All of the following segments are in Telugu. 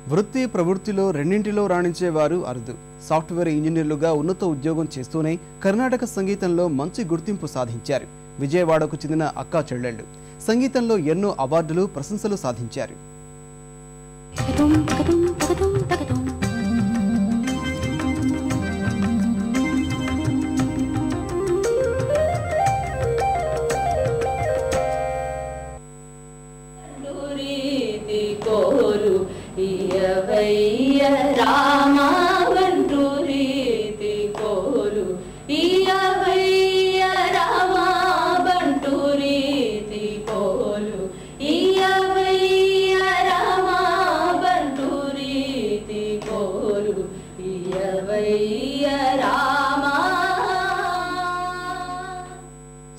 వృత్తి ప్రవృత్తిలో రెండింటిలో రాణించేవారు అరుదు. సాఫ్ట్వేర్ ఇంజనీర్లుగా ఉన్నత ఉద్యోగం చేస్తూనే కర్ణాటక సంగీతంలో మంచి గుర్తింపు సాధించారు. విజయవాడకు చెందిన అక్కా చెల్లెళ్ళు సంగీతంలో ఎన్నో అవార్డులు, ప్రశంసలు సాధించారు.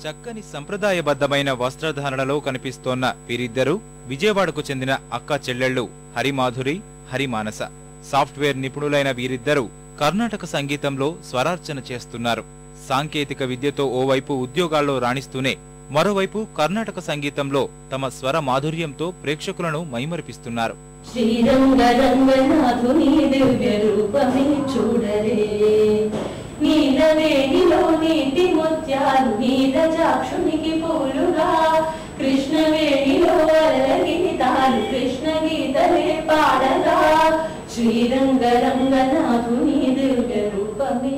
చక్కని సంప్రదాయబద్ధమైన వస్త్రధారణలో కనిపిస్తోన్న వీరిద్దరూ విజయవాడకు చెందిన అక్కా చెల్లెళ్ళు హరిమాధురి, హరిమానస. సాఫ్ట్వేర్ నిపుణులైన వీరిద్దరూ కర్ణాటక సంగీతంలో స్వరార్చన చేస్తున్నారు. సాంకేతిక విద్యతో ఓవైపు ఉద్యోగాల్లో రాణిస్తూనే మరోవైపు కర్ణాటక సంగీతంలో తమ స్వర మాధుర్యంతో ప్రేక్షకులను మైమరిపిస్తున్నారు. నీలవేణిలో నీటి ముత్యాలు నీరజాక్షునికి పూలుగా, కృష్ణవేణిలో అలగీతాలు కృష్ణ గీతలే పాడగా, శ్రీరంగరంగనాథుని దివ్య రూపమే.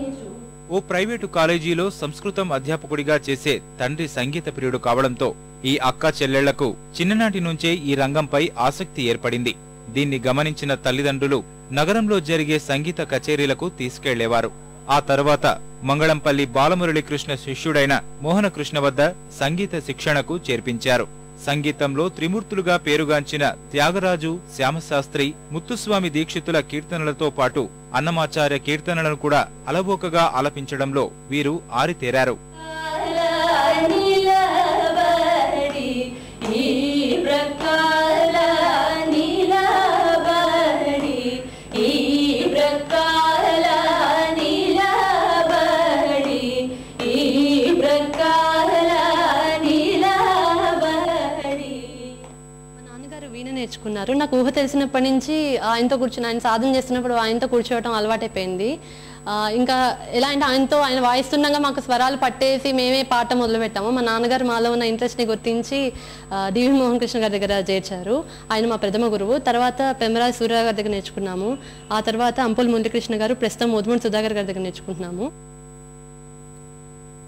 ఓ ప్రైవేటు కాలేజీలో సంస్కృతం అధ్యాపకుడిగా చేసే తండ్రి సంగీత ప్రియుడు కావడంతో ఈ అక్కా చెల్లెళ్లకు చిన్ననాటి నుంచే ఈ రంగంపై ఆసక్తి ఏర్పడింది. దీన్ని గమనించిన తల్లిదండ్రులు నగరంలో జరిగే సంగీత కచేరీలకు తీసుకెళ్లేవారు. ఆ తర్వాత మంగళంపల్లి బాలమురళీకృష్ణ శిష్యుడైన మోహనకృష్ణ వద్ద సంగీత శిక్షణకు చేర్పించారు. సంగీతంలో త్రిమూర్తులుగా పేరుగాంచిన త్యాగరాజు, శ్యామశాస్త్రి, ముత్తుస్వామి దీక్షితుల కీర్తనలతో పాటు అన్నమాచార్య కీర్తనలను కూడా అలవోకగా ఆలపించడంలో వీరు ఆరితేరారు. నేర్చుకున్నారు. నాకు ఊహ తెలిసినప్పటి నుంచి ఆయనతో కూర్చుని, ఆయన సాధన చేస్తున్నప్పుడు ఆయనతో కూర్చోవడం అలవాటైపోయింది. ఇంకా ఎలా అంటే ఆయన వాయిస్తుండగా మాకు స్వరాలు పట్టేసి మేమే పాట మొదలు పెట్టాము. మా నాన్నగారు మాలో ఉన్న ఇంట్రెస్ట్ని గుర్తించి డివి మోహన్ కృష్ణ గారి దగ్గర చేర్చారు. ఆయన మా ప్రథమ గురువు. తర్వాత పెమరాజ్ సూర్య గారి దగ్గర నేర్చుకున్నాము. ఆ తర్వాత అంపుల్ మురళీకృష్ణ గారు, ప్రస్తుతం మోదుమూడి సుధాకర్ గారి దగ్గర నేర్చుకుంటున్నాము.